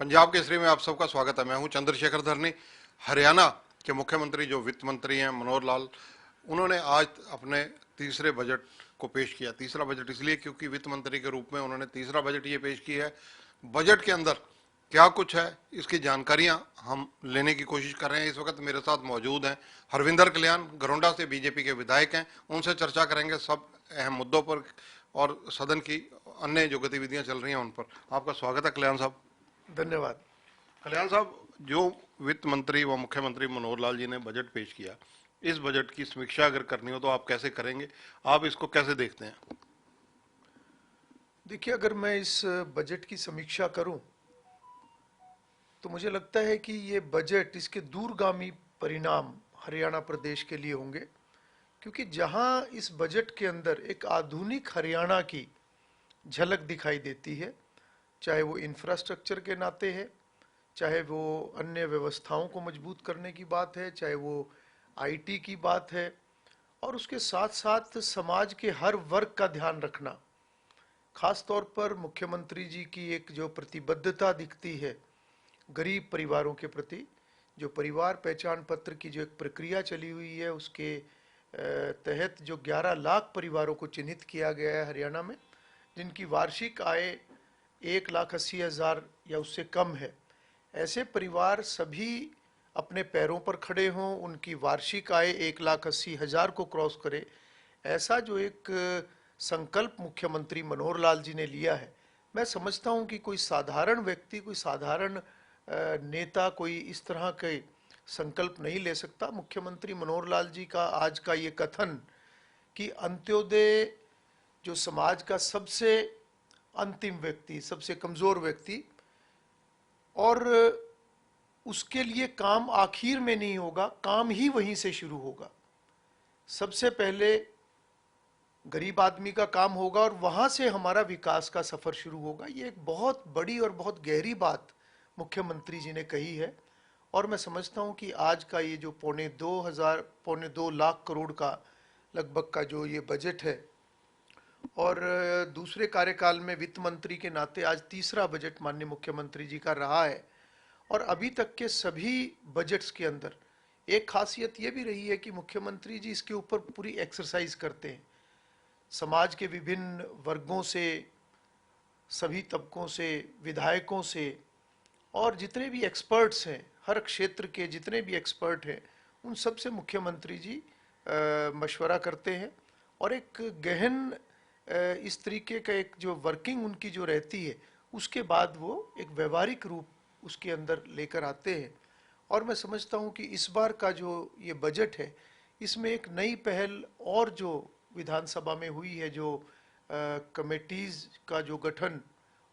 पंजाब केसरी में आप सबका स्वागत है। मैं हूं चंद्रशेखर धरनी। हरियाणा के मुख्यमंत्री जो वित्त मंत्री हैं मनोहर लाल, उन्होंने आज अपने तीसरे बजट को पेश किया। तीसरा बजट इसलिए क्योंकि वित्त मंत्री के रूप में उन्होंने तीसरा बजट ये पेश किया है। बजट के अंदर क्या कुछ है, इसकी जानकारियां हम लेने की कोशिश कर रहे हैं। इस वक्त मेरे साथ मौजूद हैं हरविंदर कल्याण, गरोंडा से बीजेपी के विधायक हैं। उनसे चर्चा करेंगे सब अहम मुद्दों पर और सदन की अन्य जो गतिविधियां चल रही हैं उन पर। आपका स्वागत है कल्याण साहब। धन्यवाद। कल्याण साहब, जो वित्त मंत्री व मुख्यमंत्री मनोहर लाल जी ने बजट पेश किया, इस बजट की समीक्षा अगर करनी हो तो आप कैसे करेंगे? आप इसको कैसे देखते हैं? देखिए, अगर मैं इस बजट की समीक्षा करूं तो मुझे लगता है कि ये बजट, इसके दूरगामी परिणाम हरियाणा प्रदेश के लिए होंगे, क्योंकि जहां इस बजट के अंदर एक आधुनिक हरियाणा की झलक दिखाई देती है, चाहे वो इंफ्रास्ट्रक्चर के नाते है, चाहे वो अन्य व्यवस्थाओं को मजबूत करने की बात है, चाहे वो आईटी की बात है, और उसके साथ साथ समाज के हर वर्ग का ध्यान रखना। खास तौर पर मुख्यमंत्री जी की एक जो प्रतिबद्धता दिखती है गरीब परिवारों के प्रति, जो परिवार पहचान पत्र की जो एक प्रक्रिया चली हुई है, उसके तहत जो 11 लाख परिवारों को चिन्हित किया गया है हरियाणा में, जिनकी वार्षिक आय 1,80,000 या उससे कम है। ऐसे परिवार सभी अपने पैरों पर खड़े हों, उनकी वार्षिक आय 1,80,000 को क्रॉस करे, ऐसा जो एक संकल्प मुख्यमंत्री मनोहर लाल जी ने लिया है, मैं समझता हूं कि कोई साधारण व्यक्ति, कोई साधारण नेता कोई इस तरह के संकल्प नहीं ले सकता। मुख्यमंत्री मनोहर लाल जी का आज का ये कथन कि अंत्योदय, जो समाज का सबसे अंतिम व्यक्ति, सबसे कमजोर व्यक्ति, और उसके लिए काम आखिर में नहीं होगा, काम ही वहीं से शुरू होगा। सबसे पहले गरीब आदमी का काम होगा और वहां से हमारा विकास का सफर शुरू होगा। ये एक बहुत बड़ी और बहुत गहरी बात मुख्यमंत्री जी ने कही है, और मैं समझता हूं कि आज का ये जो पौने 2 लाख करोड़ का लगभग का जो ये बजट है, और दूसरे कार्यकाल में वित्त मंत्री के नाते आज तीसरा बजट माननीय मुख्यमंत्री जी का रहा है, और अभी तक के सभी बजट्स के अंदर एक खासियत ये भी रही है कि मुख्यमंत्री जी इसके ऊपर पूरी एक्सरसाइज करते हैं। समाज के विभिन्न वर्गों से, सभी तबकों से, विधायकों से, और जितने भी एक्सपर्ट्स हैं, हर क्षेत्र के जितने भी एक्सपर्ट हैं, उन सब से मुख्यमंत्री जी मशवरा करते हैं, और एक गहन इस तरीके का एक जो वर्किंग उनकी जो रहती है, उसके बाद वो एक व्यवहारिक रूप उसके अंदर लेकर आते हैं। और मैं समझता हूँ कि इस बार का जो ये बजट है, इसमें एक नई पहल और जो विधानसभा में हुई है, जो कमेटीज़ का जो गठन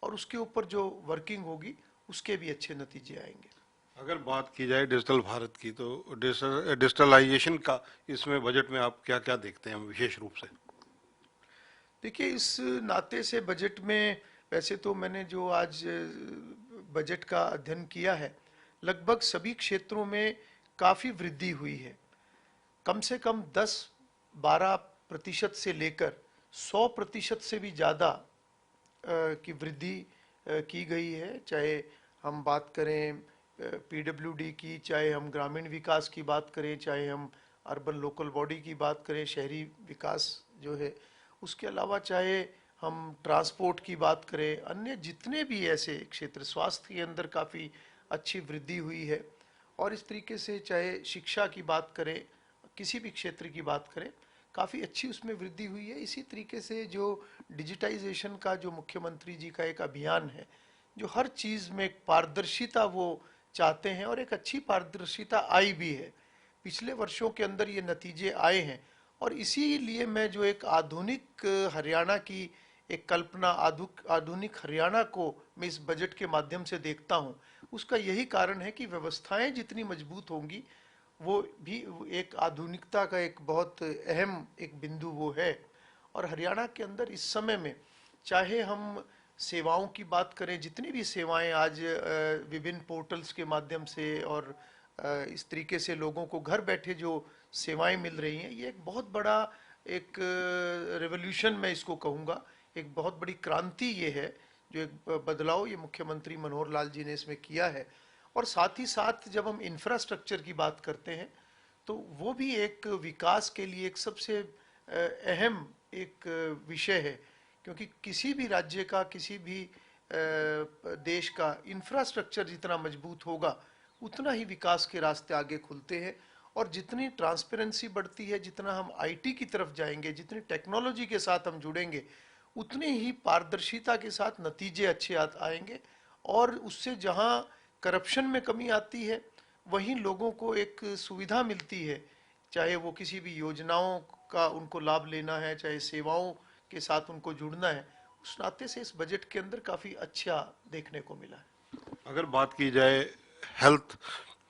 और उसके ऊपर जो वर्किंग होगी, उसके भी अच्छे नतीजे आएंगे। अगर बात की जाए डिजिटल भारत की, तो डिजिटलाइजेशन का इसमें बजट में आप क्या क्या देखते हैं विशेष रूप से? देखिए, इस नाते से बजट में, वैसे तो मैंने जो आज बजट का अध्ययन किया है, लगभग सभी क्षेत्रों में काफ़ी वृद्धि हुई है। कम से कम 10-12% से लेकर 100% से भी ज़्यादा की वृद्धि की गई है। चाहे हम बात करें पीडब्ल्यूडी की, चाहे हम ग्रामीण विकास की बात करें, चाहे हम अर्बन लोकल बॉडी की बात करें, शहरी विकास जो है, उसके अलावा चाहे हम ट्रांसपोर्ट की बात करें, अन्य जितने भी ऐसे क्षेत्र, स्वास्थ्य के अंदर काफ़ी अच्छी वृद्धि हुई है। और इस तरीके से चाहे शिक्षा की बात करें, किसी भी क्षेत्र की बात करें, काफ़ी अच्छी उसमें वृद्धि हुई है। इसी तरीके से जो डिजिटाइजेशन का जो मुख्यमंत्री जी का एक अभियान है, जो हर चीज़ में एक पारदर्शिता वो चाहते हैं, और एक अच्छी पारदर्शिता आई भी है। पिछले वर्षों के अंदर ये नतीजे आए हैं, और इसीलिए मैं जो एक आधुनिक हरियाणा की एक कल्पना, आधुनिक हरियाणा को मैं इस बजट के माध्यम से देखता हूँ। उसका यही कारण है कि व्यवस्थाएं जितनी मजबूत होंगी, वो भी एक आधुनिकता का एक बहुत अहम एक बिंदु वो है। और हरियाणा के अंदर इस समय में, चाहे हम सेवाओं की बात करें, जितनी भी सेवाएं आज विभिन्न पोर्टल्स के माध्यम से और इस तरीके से लोगों को घर बैठे जो सेवाएं मिल रही हैं, ये एक बहुत बड़ा एक रेवोल्यूशन मैं इसको कहूँगा, एक बहुत बड़ी क्रांति ये है, जो एक बदलाव ये मुख्यमंत्री मनोहर लाल जी ने इसमें किया है। और साथ ही साथ जब हम इंफ्रास्ट्रक्चर की बात करते हैं तो वो भी एक विकास के लिए एक सबसे अहम एक विषय है, क्योंकि किसी भी राज्य का, किसी भी देश का इंफ्रास्ट्रक्चर जितना मजबूत होगा उतना ही विकास के रास्ते आगे खुलते हैं। और जितनी ट्रांसपेरेंसी बढ़ती है, जितना हम आईटी की तरफ जाएंगे, जितनी टेक्नोलॉजी के साथ हम जुड़ेंगे, उतनी ही पारदर्शिता के साथ नतीजे अच्छे आएंगे। और उससे जहां करप्शन में कमी आती है वहीं लोगों को एक सुविधा मिलती है, चाहे वो किसी भी योजनाओं का उनको लाभ लेना है, चाहे सेवाओं के साथ उनको जुड़ना है। उस नाते से इस बजट के अंदर काफ़ी अच्छा देखने को मिला है। अगर बात की जाए हेल्थ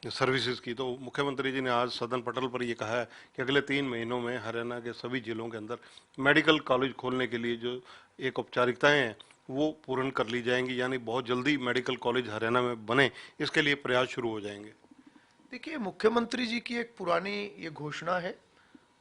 सर्विसेज की, तो मुख्यमंत्री जी ने आज सदन पटल पर ये कहा है कि अगले 3 महीनों में हरियाणा के सभी जिलों के अंदर मेडिकल कॉलेज खोलने के लिए जो एक औपचारिकताएं हैं वो पूर्ण कर ली जाएंगी, यानी बहुत जल्दी मेडिकल कॉलेज हरियाणा में बने, इसके लिए प्रयास शुरू हो जाएंगे। देखिए, मुख्यमंत्री जी की एक पुरानी ये घोषणा है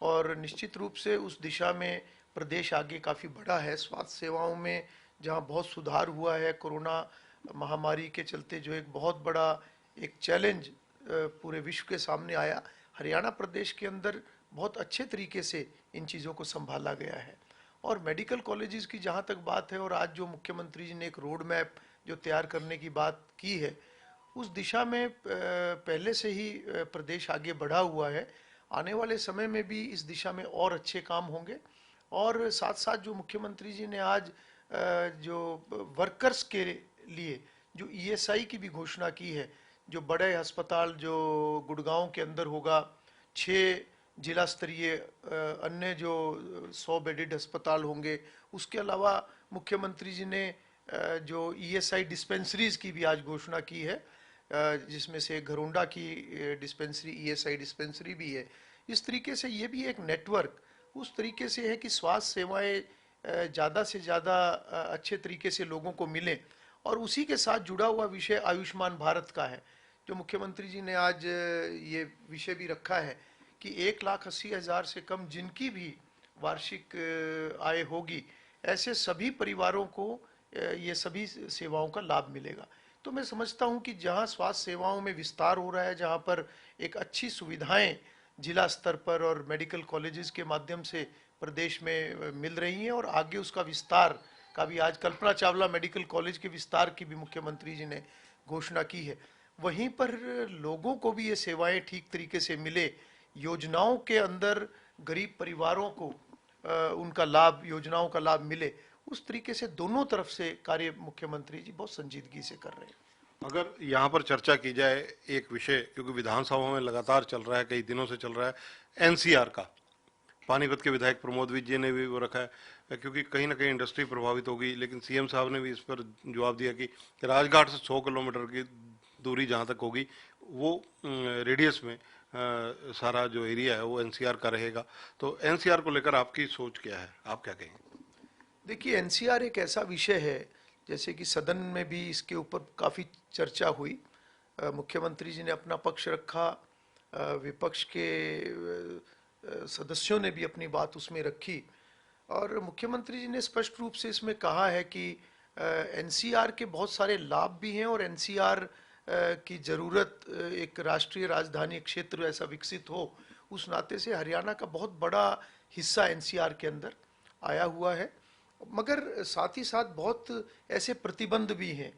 और निश्चित रूप से उस दिशा में प्रदेश आगे काफ़ी बढ़ा है। स्वास्थ्य सेवाओं में जहाँ बहुत सुधार हुआ है, कोरोना महामारी के चलते जो एक बहुत बड़ा एक चैलेंज पूरे विश्व के सामने आया, हरियाणा प्रदेश के अंदर बहुत अच्छे तरीके से इन चीज़ों को संभाला गया है। और मेडिकल कॉलेजेस की जहाँ तक बात है, और आज जो मुख्यमंत्री जी ने एक रोड मैप जो तैयार करने की बात की है, उस दिशा में पहले से ही प्रदेश आगे बढ़ा हुआ है। आने वाले समय में भी इस दिशा में और अच्छे काम होंगे। और साथ साथ जो मुख्यमंत्री जी ने आज जो वर्कर्स के लिए जो ईएसआई की भी घोषणा की है, जो बड़े अस्पताल जो गुड़गांव के अंदर होगा, 6 जिला स्तरीय अन्य जो 100 बेडेड अस्पताल होंगे, उसके अलावा मुख्यमंत्री जी ने जो ईएसआई डिस्पेंसरीज की भी आज घोषणा की है, जिसमें से घरोंडा की डिस्पेंसरी ईएसआई डिस्पेंसरी भी है। इस तरीके से ये भी एक नेटवर्क उस तरीके से है कि स्वास्थ्य सेवाएं ज़्यादा से ज़्यादा अच्छे तरीके से लोगों को मिलें। और उसी के साथ जुड़ा हुआ विषय आयुष्मान भारत का है, जो मुख्यमंत्री जी ने आज ये विषय भी रखा है कि 1,80,000 से कम जिनकी भी वार्षिक आय होगी, ऐसे सभी परिवारों को ये सभी सेवाओं का लाभ मिलेगा। तो मैं समझता हूं कि जहां स्वास्थ्य सेवाओं में विस्तार हो रहा है, जहां पर एक अच्छी सुविधाएं जिला स्तर पर और मेडिकल कॉलेजेस के माध्यम से प्रदेश में मिल रही हैं, और आगे उसका विस्तार का भी आज कल्पना चावला मेडिकल कॉलेज के विस्तार की भी मुख्यमंत्री जी ने घोषणा की है, वहीं पर लोगों को भी ये सेवाएं ठीक तरीके से मिले, योजनाओं के अंदर गरीब परिवारों को उनका लाभ, योजनाओं का लाभ मिले, उस तरीके से दोनों तरफ से कार्य मुख्यमंत्री जी बहुत संजीदगी से कर रहे हैं। अगर यहाँ पर चर्चा की जाए एक विषय, क्योंकि विधानसभा में लगातार चल रहा है, कई दिनों से चल रहा है, एनसीआर का, पानीपत के विधायक प्रमोद विजय ने भी वो रखा है, क्योंकि कहीं ना कहीं इंडस्ट्री प्रभावित होगी, लेकिन सीएम साहब ने भी इस पर जवाब दिया कि राजघाट से 100 किलोमीटर की दूरी जहाँ तक होगी वो रेडियस में सारा जो एरिया है वो एनसीआर का रहेगा। तो एनसीआर को लेकर आपकी सोच क्या है, आप क्या कहेंगे? देखिए, एनसीआर एक ऐसा विषय है, जैसे कि सदन में भी इसके ऊपर काफ़ी चर्चा हुई, मुख्यमंत्री जी ने अपना पक्ष रखा, विपक्ष के सदस्यों ने भी अपनी बात उसमें रखी, और मुख्यमंत्री जी ने स्पष्ट रूप से इसमें कहा है कि एनसीआर के बहुत सारे लाभ भी हैं, और एनसीआर की ज़रूरत एक राष्ट्रीय राजधानी क्षेत्र ऐसा विकसित हो, उस नाते से हरियाणा का बहुत बड़ा हिस्सा एनसीआर के अंदर आया हुआ है। मगर साथ ही साथ बहुत ऐसे प्रतिबंध भी हैं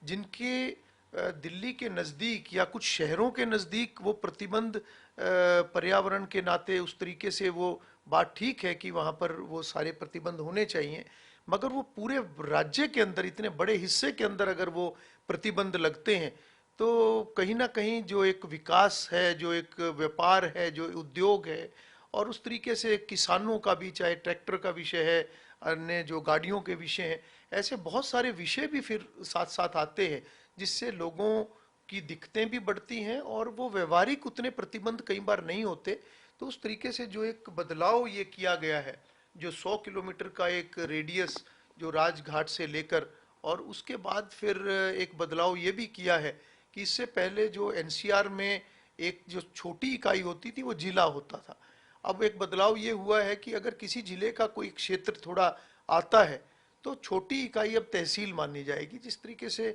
जिनके दिल्ली के नज़दीक या कुछ शहरों के नज़दीक वो प्रतिबंध पर्यावरण के नाते उस तरीके से वो बात ठीक है कि वहाँ पर वो सारे प्रतिबंध होने चाहिए, मगर वो पूरे राज्य के अंदर इतने बड़े हिस्से के अंदर अगर वो प्रतिबंध लगते हैं तो कहीं ना कहीं जो एक विकास है, जो एक व्यापार है, जो उद्योग है, और उस तरीके से किसानों का भी, चाहे ट्रैक्टर का विषय है, अन्य जो गाड़ियों के विषय हैं, ऐसे बहुत सारे विषय भी फिर साथ साथ आते हैं, जिससे लोगों की दिक्कतें भी बढ़ती हैं और वो व्यवहारिक उतने प्रतिबंध कई बार नहीं होते। तो उस तरीके से जो एक बदलाव ये किया गया है, जो 100 किलोमीटर का एक रेडियस जो राजघाट से लेकर, और उसके बाद फिर एक बदलाव ये भी किया है कि इससे पहले जो एनसीआर में एक जो छोटी इकाई होती थी वो जिला होता था। अब एक बदलाव ये हुआ है कि अगर किसी जिले का कोई क्षेत्र थोड़ा आता है तो छोटी इकाई अब तहसील मानी जाएगी। जिस तरीके से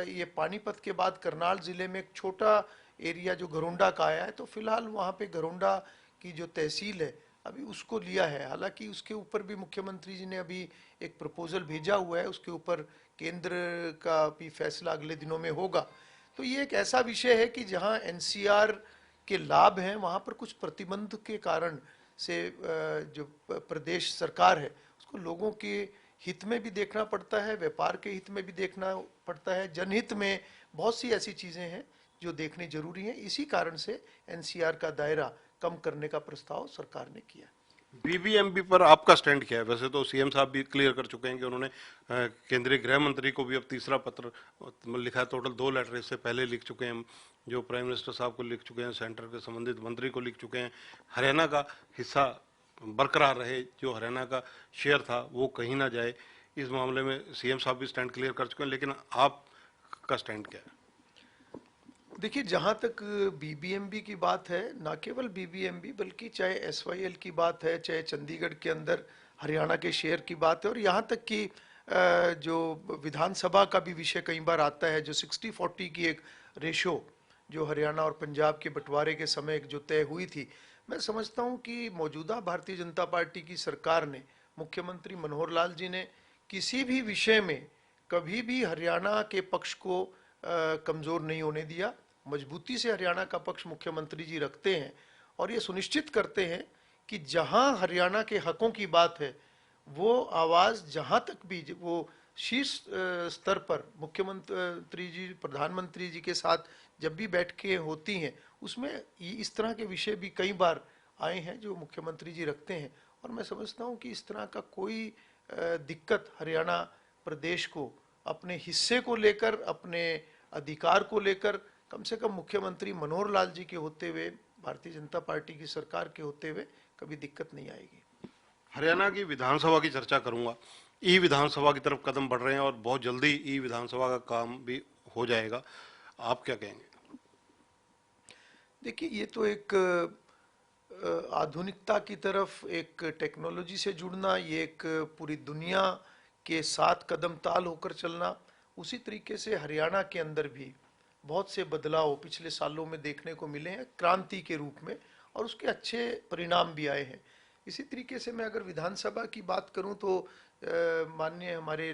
ये पानीपत के बाद करनाल जिले में एक छोटा एरिया जो घरोंडा का आया है, तो फिलहाल वहाँ पे घरोंडा की जो तहसील है अभी उसको लिया है। हालांकि उसके ऊपर भी मुख्यमंत्री जी ने अभी एक प्रपोजल भेजा हुआ है, उसके ऊपर केंद्र का भी फैसला अगले दिनों में होगा। तो ये एक ऐसा विषय है कि जहाँ एनसीआर के लाभ हैं वहाँ पर कुछ प्रतिबंध के कारण से जो प्रदेश सरकार है उसको लोगों के हित में भी देखना पड़ता है, व्यापार के हित में भी देखना पड़ता है, जनहित में बहुत सी ऐसी चीज़ें हैं जो देखनी जरूरी हैं। इसी कारण से एनसीआर का दायरा कम करने का प्रस्ताव सरकार ने किया। बीबीएमबी पर आपका स्टैंड क्या है? वैसे तो सीएम साहब भी क्लियर कर चुके हैं कि उन्होंने केंद्रीय गृह मंत्री को भी अब तीसरा पत्र लिखा है। टोटल 2 लेटर इससे पहले लिख चुके हैं, जो प्राइम मिनिस्टर साहब को लिख चुके हैं, सेंटर के संबंधित मंत्री को लिख चुके हैं। हरियाणा का हिस्सा बरकरार रहे, जो हरियाणा का शेयर था वो कहीं ना जाए, इस मामले में सीएम साहब भी स्टैंड क्लियर कर चुके हैं। लेकिन आपका स्टैंड क्या है? देखिए, जहाँ तक बीबीएमबी की बात है, ना केवल बीबीएमबी बल्कि चाहे एसवाईएल की बात है, चाहे चंडीगढ़ के अंदर हरियाणा के शेयर की बात है, और यहाँ तक कि जो विधानसभा का भी विषय कई बार आता है, जो 60-40 की एक रेशो जो हरियाणा और पंजाब के बंटवारे के समय जो तय हुई थी, मैं समझता हूँ कि मौजूदा भारतीय जनता पार्टी की सरकार ने, मुख्यमंत्री मनोहर लाल जी ने किसी भी विषय में कभी भी हरियाणा के पक्ष को कमज़ोर नहीं होने दिया। मजबूती से हरियाणा का पक्ष मुख्यमंत्री जी रखते हैं और ये सुनिश्चित करते हैं कि जहां हरियाणा के हकों की बात है वो आवाज़ जहां तक भी वो शीर्ष स्तर पर मुख्यमंत्री जी, प्रधानमंत्री जी के साथ जब भी बैठकें होती हैं उसमें इस तरह के विषय भी कई बार आए हैं जो मुख्यमंत्री जी रखते हैं। और मैं समझता हूं कि इस तरह का कोई दिक्कत हरियाणा प्रदेश को अपने हिस्से को लेकर, अपने अधिकार को लेकर, कम से कम मुख्यमंत्री मनोहर लाल जी के होते हुए, भारतीय जनता पार्टी की सरकार के होते हुए कभी दिक्कत नहीं आएगी। हरियाणा की विधानसभा की चर्चा करूंगा। ई विधानसभा की तरफ कदम बढ़ रहे हैं और बहुत जल्दी ई विधानसभा का काम भी हो जाएगा। आप क्या कहेंगे? देखिए, ये तो एक आधुनिकता की तरफ, एक टेक्नोलॉजी से जुड़ना, ये एक पूरी दुनिया के साथ कदम ताल होकर चलना, उसी तरीके से हरियाणा के अंदर भी बहुत से बदलाव पिछले सालों में देखने को मिले हैं क्रांति के रूप में, और उसके अच्छे परिणाम भी आए हैं। इसी तरीके से मैं अगर विधानसभा की बात करूं तो माननीय हमारे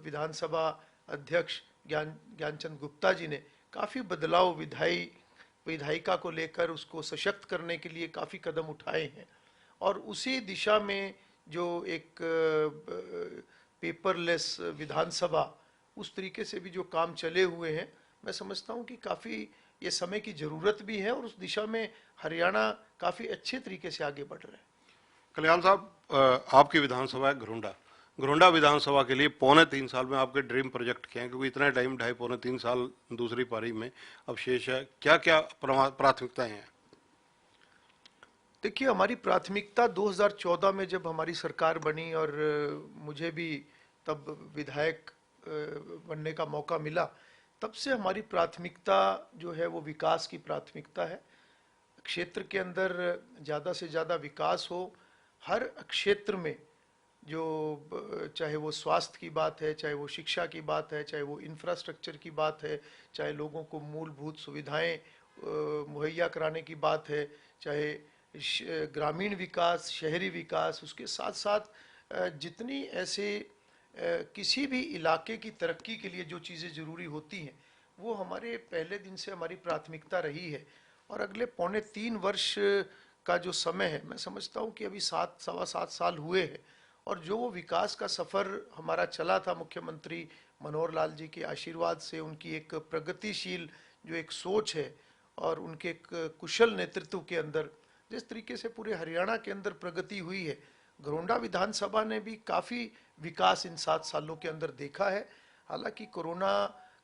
विधानसभा अध्यक्ष ज्ञानचंद गुप्ता जी ने काफ़ी बदलाव विधायिका को लेकर उसको सशक्त करने के लिए काफ़ी कदम उठाए हैं। और उसी दिशा में जो एक पेपरलेस विधानसभा, उस तरीके से भी जो काम चले हुए हैं, मैं समझता हूं कि काफ़ी ये समय की ज़रूरत भी है और उस दिशा में हरियाणा काफ़ी अच्छे तरीके से आगे बढ़ रहा है। कल्याण साहब, आपकी विधानसभा है घरोंडा। घरोंडा विधानसभा के लिए 2.25 साल में आपके ड्रीम प्रोजेक्ट क्या है? क्योंकि इतना टाइम, 2.5-3 साल दूसरी पारी में अब शेष है, क्या क्या प्राथमिकताएं हैं? देखिए, हमारी प्राथमिकता 2014 में जब हमारी सरकार बनी और मुझे भी तब विधायक बनने का मौका मिला, तब से हमारी प्राथमिकता जो है वो विकास की प्राथमिकता है। क्षेत्र के अंदर ज़्यादा से ज़्यादा विकास हो, हर क्षेत्र में, जो चाहे वो स्वास्थ्य की बात है, चाहे वो शिक्षा की बात है, चाहे वो इंफ्रास्ट्रक्चर की बात है, चाहे लोगों को मूलभूत सुविधाएं मुहैया कराने की बात है, चाहे ग्रामीण विकास, शहरी विकास, उसके साथ साथ जितनी ऐसे किसी भी इलाके की तरक्की के लिए जो चीज़ें ज़रूरी होती हैं वो हमारे पहले दिन से हमारी प्राथमिकता रही है। और अगले 2.25 वर्ष का जो समय है, मैं समझता हूँ कि अभी 7-7.25 साल हुए हैं और जो वो विकास का सफ़र हमारा चला था मुख्यमंत्री मनोहर लाल जी के आशीर्वाद से, उनकी एक प्रगतिशील जो एक सोच है और उनके एक कुशल नेतृत्व के अंदर जिस तरीके से पूरे हरियाणा के अंदर प्रगति हुई है, घरोंडा विधानसभा ने भी काफ़ी विकास इन 7 सालों के अंदर देखा है। हालांकि कोरोना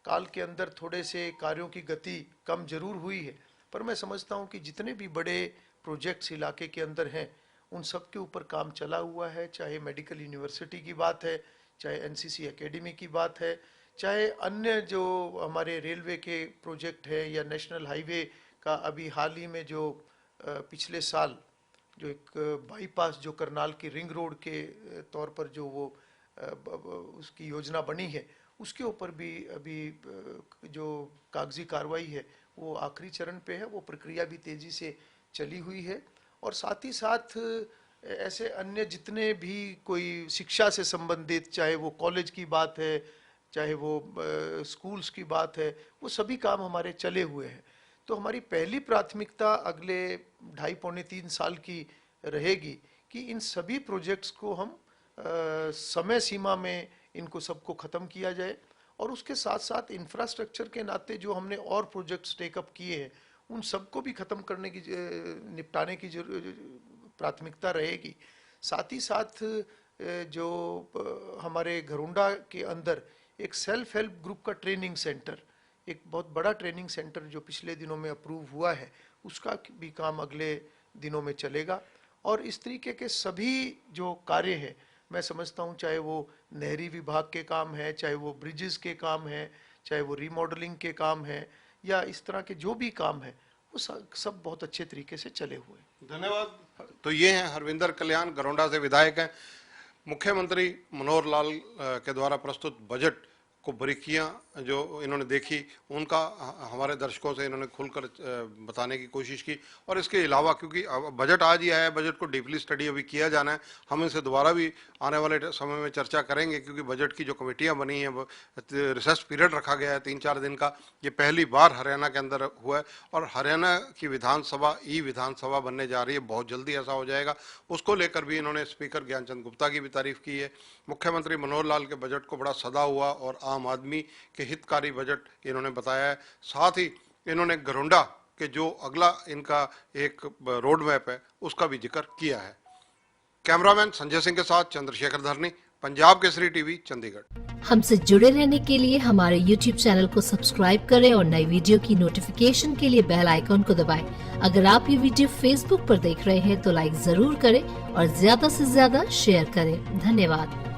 काल के अंदर थोड़े से कार्यों की गति कम जरूर हुई है, पर मैं समझता हूं कि जितने भी बड़े प्रोजेक्ट्स इलाके के अंदर हैं उन सब के ऊपर काम चला हुआ है। चाहे मेडिकल यूनिवर्सिटी की बात है, चाहे एनसीसी एकेडमी की बात है, चाहे अन्य जो हमारे रेलवे के प्रोजेक्ट है, या नेशनल हाईवे का अभी हाल ही में जो पिछले साल जो एक बाईपास जो करनाल की रिंग रोड के तौर पर जो वो उसकी योजना बनी है, उसके ऊपर भी अभी जो कागजी कार्रवाई है वो आखिरी चरण पे है, वो प्रक्रिया भी तेजी से चली हुई है। और साथ ही साथ ऐसे अन्य जितने भी कोई शिक्षा से संबंधित, चाहे वो कॉलेज की बात है, चाहे वो स्कूल्स की बात है, वो सभी काम हमारे चले हुए हैं। तो हमारी पहली प्राथमिकता अगले 2.5-3 साल की रहेगी कि इन सभी प्रोजेक्ट्स को हम समय सीमा में इनको सबको ख़त्म किया जाए, और उसके साथ साथ इंफ्रास्ट्रक्चर के नाते जो हमने और प्रोजेक्ट्स टेकअप किए हैं उन सबको भी ख़त्म करने की, निपटाने की प्राथमिकता रहेगी। साथ ही साथ जो हमारे घरोंडा के अंदर एक सेल्फ हेल्प ग्रुप का ट्रेनिंग सेंटर, एक बहुत बड़ा ट्रेनिंग सेंटर जो पिछले दिनों में अप्रूव हुआ है, उसका भी काम अगले दिनों में चलेगा। और इस तरीके के सभी जो कार्य हैं, मैं समझता हूँ, चाहे वो नहरी विभाग के काम है, चाहे वो ब्रिजेस के काम है, चाहे वो रीमॉडलिंग के काम है, या इस तरह के जो भी काम है, वो सब बहुत अच्छे तरीके से चले हुए हैं। धन्यवाद। तो ये हैं हरविंदर कल्याण, घरौंडा से विधायक हैं। मुख्यमंत्री मनोहर लाल के द्वारा प्रस्तुत बजट को बारीकियां जो इन्होंने देखी, उनका हमारे दर्शकों से इन्होंने खुलकर बताने की कोशिश की। और इसके अलावा, क्योंकि बजट आज ही आया है, बजट को डीपली स्टडी अभी किया जाना है, हम इनसे दोबारा भी आने वाले समय में चर्चा करेंगे, क्योंकि बजट की जो कमेटियां बनी हैं, वो रिसर्च पीरियड रखा गया है 3-4 दिन का। ये पहली बार हरियाणा के अंदर हुआ है, और हरियाणा की विधानसभा ई विधानसभा बनने जा रही है, बहुत जल्दी ऐसा हो जाएगा। उसको लेकर भी इन्होंने स्पीकर ज्ञानचंद गुप्ता की भी तारीफ की है। मुख्यमंत्री मनोहर लाल के बजट को बड़ा सदा हुआ और आम आदमी के हितकारी बजट इन्होंने बताया है। साथ ही इन्होंने घरौंडा के जो अगला इनका एक रोड मैप है उसका भी जिक्र किया है। कैमरामैन संजय सिंह के साथ चंद्रशेखर धरनी, पंजाब केसरी टीवी, चंडीगढ़। हमसे जुड़े रहने के लिए हमारे YouTube चैनल को सब्सक्राइब करें और नई वीडियो की नोटिफिकेशन के लिए बेल आइकॉन को दबाएं। अगर आप ये वीडियो Facebook पर देख रहे हैं तो लाइक जरूर करें और ज्यादा से ज्यादा शेयर करें। धन्यवाद।